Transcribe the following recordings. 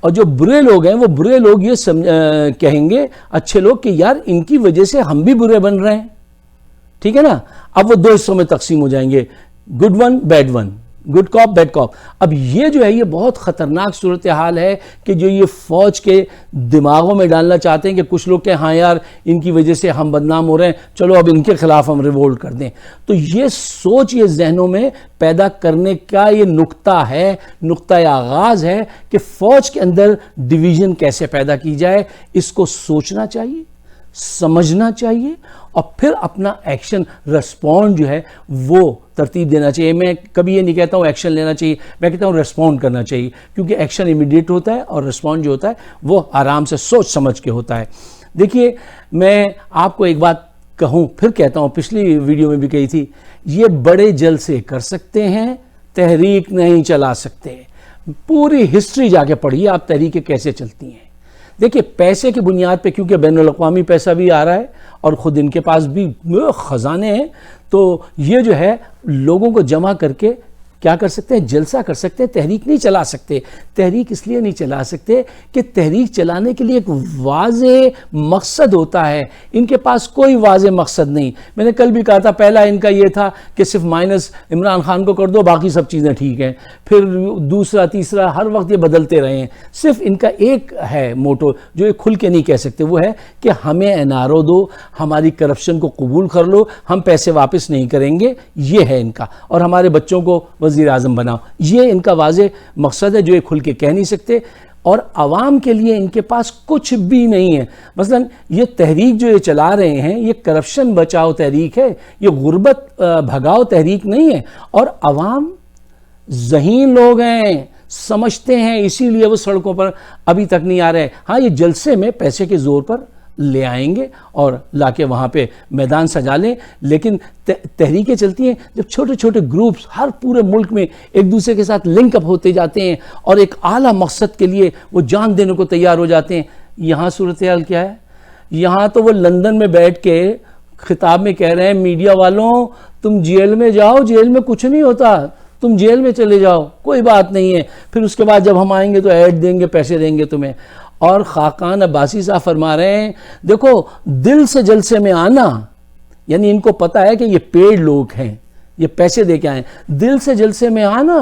اور جو برے لوگ ہیں وہ برے لوگ یہ کہیں گے اچھے لوگ کہ یار ان کی وجہ سے ہم بھی برے بن رہے ہیں. ٹھیک ہے نا. اب وہ دو حصوں میں تقسیم ہو جائیں گے, good one bad one, good cop bad cop. اب یہ جو ہے یہ بہت خطرناک صورتحال ہے کہ جو یہ فوج کے دماغوں میں ڈالنا چاہتے ہیں کہ کچھ لوگ کہ ہاں یار ان کی وجہ سے ہم بدنام ہو رہے ہیں, چلو اب ان کے خلاف ہم ریوولٹ کر دیں. تو یہ سوچ یہ ذہنوں میں پیدا کرنے کا یہ نقطہ ہے, نقطہ آغاز ہے کہ فوج کے اندر ڈویژن کیسے پیدا کی جائے. اس کو سوچنا چاہیے, سمجھنا چاہیے, اور پھر اپنا ایکشن رسپونڈ جو ہے وہ ترتیب دینا چاہیے. میں کبھی یہ نہیں کہتا ہوں ایکشن لینا چاہیے, میں کہتا ہوں ریسپونڈ کرنا چاہیے, کیونکہ ایکشن امیڈیٹ ہوتا ہے اور ریسپونڈ جو ہوتا ہے وہ آرام سے سوچ سمجھ کے ہوتا ہے. دیکھیے میں آپ کو ایک بات کہوں, پھر کہتا ہوں, پچھلی ویڈیو میں بھی کہی تھی, یہ بڑے جلسے کر سکتے ہیں, تحریک نہیں چلا سکتے. پوری ہسٹری جا کے پڑھیے آپ تحریکیں کیسے چلتی ہیں. دیکھیے پیسے کی بنیاد پہ, کیونکہ بین الاقوامی پیسہ بھی آ رہا ہے اور خود ان کے پاس بھی خزانے ہیں, تو یہ جو ہے لوگوں کو جمع کر کے کیا کر سکتے ہیں, جلسہ کر سکتے ہیں. تحریک نہیں چلا سکتے. تحریک اس لیے نہیں چلا سکتے کہ تحریک چلانے کے لیے ایک واضح مقصد ہوتا ہے. ان کے پاس کوئی واضح مقصد نہیں. میں نے کل بھی کہا تھا, پہلا ان کا یہ تھا کہ صرف مائنس عمران خان کو کر دو, باقی سب چیزیں ٹھیک ہیں. پھر دوسرا تیسرا ہر وقت یہ بدلتے رہے ہیں. صرف ان کا ایک ہے موٹو جو یہ کھل کے نہیں کہہ سکتے, وہ ہے کہ ہمیں این آر او دو, ہماری کرپشن کو قبول کر لو, ہم پیسے واپس نہیں کریں گے. یہ ہے ان کا. اور ہمارے بچوں کو وزیر اعظم بناؤ. یہ ان کا واضح مقصد ہے جو یہ کھل کے کہہ نہیں سکتے. اور عوام کے لیے ان کے پاس کچھ بھی نہیں ہے. مثلا یہ تحریک جو یہ چلا رہے ہیں, یہ کرپشن بچاؤ تحریک ہے, یہ غربت بھگاؤ تحریک نہیں ہے. اور عوام ذہین لوگ ہیں, سمجھتے ہیں, اسی لیے وہ سڑکوں پر ابھی تک نہیں آ رہے. ہاں یہ جلسے میں پیسے کے زور پر لے آئیں گے اور لا کے وہاں پہ میدان سجا لیں, لیکن تحریکیں چلتی ہیں جب چھوٹے چھوٹے گروپس ہر پورے ملک میں ایک دوسرے کے ساتھ لنک اپ ہوتے جاتے ہیں اور ایک اعلیٰ مقصد کے لیے وہ جان دینے کو تیار ہو جاتے ہیں. یہاں صورتحال کیا ہے؟ یہاں تو وہ لندن میں بیٹھ کے خطاب میں کہہ رہے ہیں, میڈیا والوں تم جیل میں جاؤ, جیل میں کچھ نہیں ہوتا, تم جیل میں چلے جاؤ, کوئی بات نہیں ہے. پھر اس کے بعد جب ہم آئیں گے تو ایڈ دیں گے, پیسے دیں گے تمہیں. اور خاقان عباسی صاحب فرما رہے ہیں, دیکھو دل سے جلسے میں آنا, یعنی ان کو پتا ہے کہ یہ پیڈ لوگ ہیں, یہ پیسے دے کے آئے. دل سے جلسے میں آنا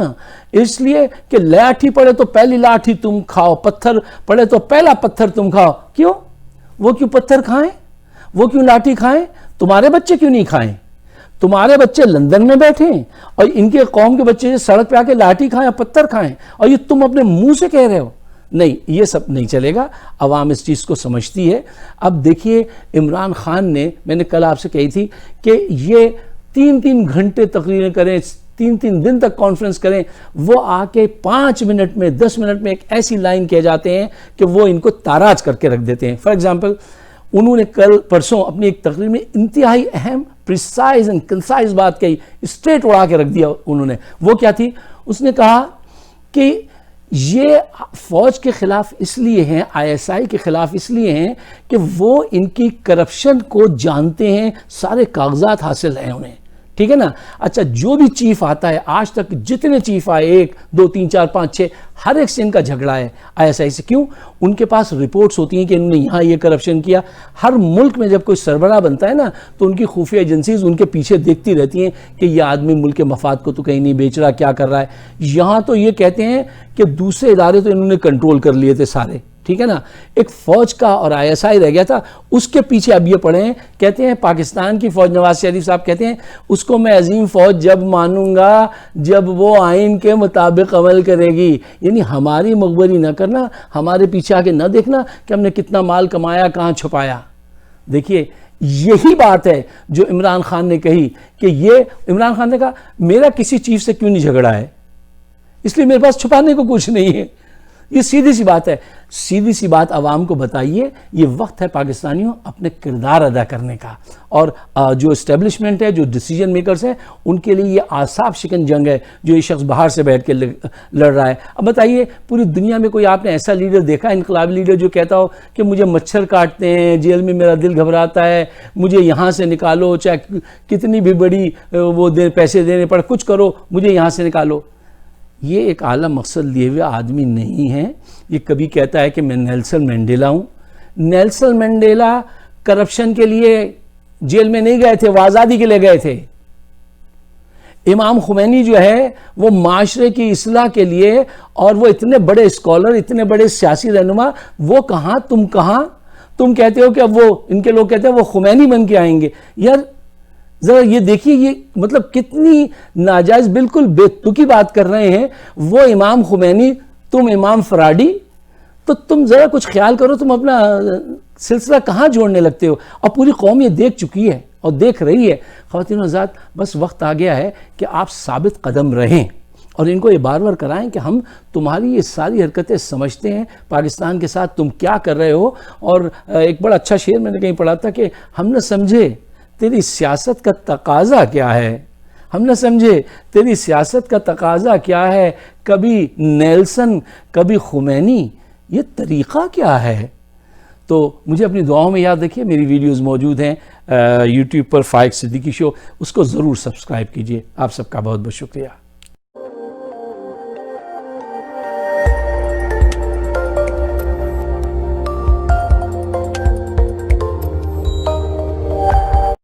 اس لیے کہ لاٹھی پڑے تو پہلی لاٹھی تم کھاؤ, پتھر پڑے تو پہلا پتھر تم کھاؤ. کیوں؟ وہ کیوں پتھر کھائیں, وہ کیوں لاٹھی کھائیں؟ تمہارے بچے کیوں نہیں کھائیں؟ تمہارے بچے لندن میں بیٹھیں اور ان کے قوم کے بچے سڑک پہ آ کے لاٹھی کھائیں, پتھر کھائیں, اور یہ تم اپنے منہ سے کہہ رہے ہو. نہیں, یہ سب نہیں چلے گا. عوام اس چیز کو سمجھتی ہے. اب دیکھیے عمران خان نے, میں نے کل آپ سے کہی تھی کہ یہ 3 گھنٹے تقریریں کریں, 3 دن تک کانفرنس کریں, وہ آ کے 5 منٹ میں 10 منٹ میں ایک ایسی لائن کہہ جاتے ہیں کہ وہ ان کو تاراج کر کے رکھ دیتے ہیں. فار ایگزامپل انہوں نے کل پرسوں اپنی ایک تقریر میں انتہائی اہم پریسائز اینڈ کنسائز بات کہی, اسٹریٹ اڑا کے رکھ دیا انہوں نے. وہ کیا تھی؟ اس نے کہا کہ یہ فوج کے خلاف اس لیے ہیں, آئی ایس آئی کے خلاف اس لیے ہیں کہ وہ ان کی کرپشن کو جانتے ہیں, سارے کاغذات حاصل ہیں انہیں. ٹھیک ہے نا. اچھا, جو بھی چیف آتا ہے, آج تک جتنے چیف آئے 1 2 3 4 5 6, ہر ایک سے ان کا جھگڑا ہے آئی ایس آئی سے. کیوں؟ ان کے پاس رپورٹس ہوتی ہیں کہ انہوں نے یہاں یہ کرپشن کیا. ہر ملک میں جب کوئی سربراہ بنتا ہے نا تو ان کی خفیہ ایجنسیز ان کے پیچھے دیکھتی رہتی ہیں کہ یہ آدمی ملک کے مفاد کو تو کہیں نہیں بیچ رہا, کیا کر رہا ہے. یہاں تو یہ کہتے ہیں کہ دوسرے ادارے تو انہوں نے کنٹرول کر لیے تھے سارے. ٹھیک ہے نا. ایک فوج کا اور آئی ایس آئی رہ گیا تھا, اس کے پیچھے اب یہ پڑھیں, کہتے ہیں پاکستان کی فوج, نواز شریف صاحب کہتے ہیں اس کو میں عظیم فوج جب مانوں گا جب وہ آئین کے مطابق عمل کرے گی. یعنی ہماری مغبری نہ کرنا, ہمارے پیچھے آ کے نہ دیکھنا کہ ہم نے کتنا مال کمایا, کہاں چھپایا. دیکھیے یہی بات ہے جو عمران خان نے کہی کہ یہ عمران خان نے کہا میرا کسی چیف سے کیوں نہیں جھگڑا ہے, اس لیے میرے پاس چھپانے کو کچھ نہیں ہے. یہ سیدھی سی بات ہے. سیدھی سی بات عوام کو بتائیے. یہ وقت ہے پاکستانیوں اپنے کردار ادا کرنے کا, اور جو اسٹیبلشمنٹ ہے, جو ڈیسیجن میکرز ہیں, ان کے لیے یہ اعصاب شکن جنگ ہے جو یہ شخص باہر سے بیٹھ کے لڑ رہا ہے. اب بتائیے پوری دنیا میں کوئی آپ نے ایسا لیڈر دیکھا, انقلابی لیڈر, جو کہتا ہو کہ مجھے مچھر کاٹتے ہیں, جیل میں میرا دل گھبراتا ہے, مجھے یہاں سے نکالو, چاہے کتنی بھی بڑی وہ پیسے دینے پڑے, کچھ کرو, مجھے یہاں سے نکالو. یہ ایک اعلیٰ مقصد لیے ہوئے آدمی نہیں ہے. یہ کبھی کہتا ہے کہ میں نیلسن مینڈیلا ہوں. نیلسن مینڈیلا کرپشن کے لیے جیل میں نہیں گئے تھے, وہ آزادی کے لیے گئے تھے. امام خمینی جو ہے وہ معاشرے کی اصلاح کے لیے, اور وہ اتنے بڑے اسکالر, اتنے بڑے سیاسی رہنما, وہ کہاں تم کہاں. تم کہتے ہو کہ اب وہ, ان کے لوگ کہتے ہیں وہ خمینی بن کے آئیں گے. یار ذرا یہ دیکھیے, یہ مطلب کتنی ناجائز, بالکل بے تکی بات کر رہے ہیں. وہ امام خمینی, تم امام فراڈی. تو تم ذرا کچھ خیال کرو, تم اپنا سلسلہ کہاں جوڑنے لگتے ہو. اور پوری قوم یہ دیکھ چکی ہے اور دیکھ رہی ہے. خواتین و حضرات, بس وقت آ گیا ہے کہ آپ ثابت قدم رہیں اور ان کو یہ بار بار کرائیں کہ ہم تمہاری یہ ساری حرکتیں سمجھتے ہیں, پاکستان کے ساتھ تم کیا کر رہے ہو. اور ایک بڑا اچھا شعر میں نے کہیں پڑھا تھا کہ ہم نہ سمجھے تیری سیاست کا تقاضا کیا ہے, ہم نہ سمجھے تیری سیاست کا تقاضا کیا ہے. کبھی نیلسن کبھی خمینی, یہ طریقہ کیا ہے. تو مجھے اپنی دعاؤں میں یاد رکھیے. میری ویڈیوز موجود ہیں یوٹیوب پر, فائق صدیقی شو, اس کو ضرور سبسکرائب کیجئے. آپ سب کا بہت بہت شکریہ.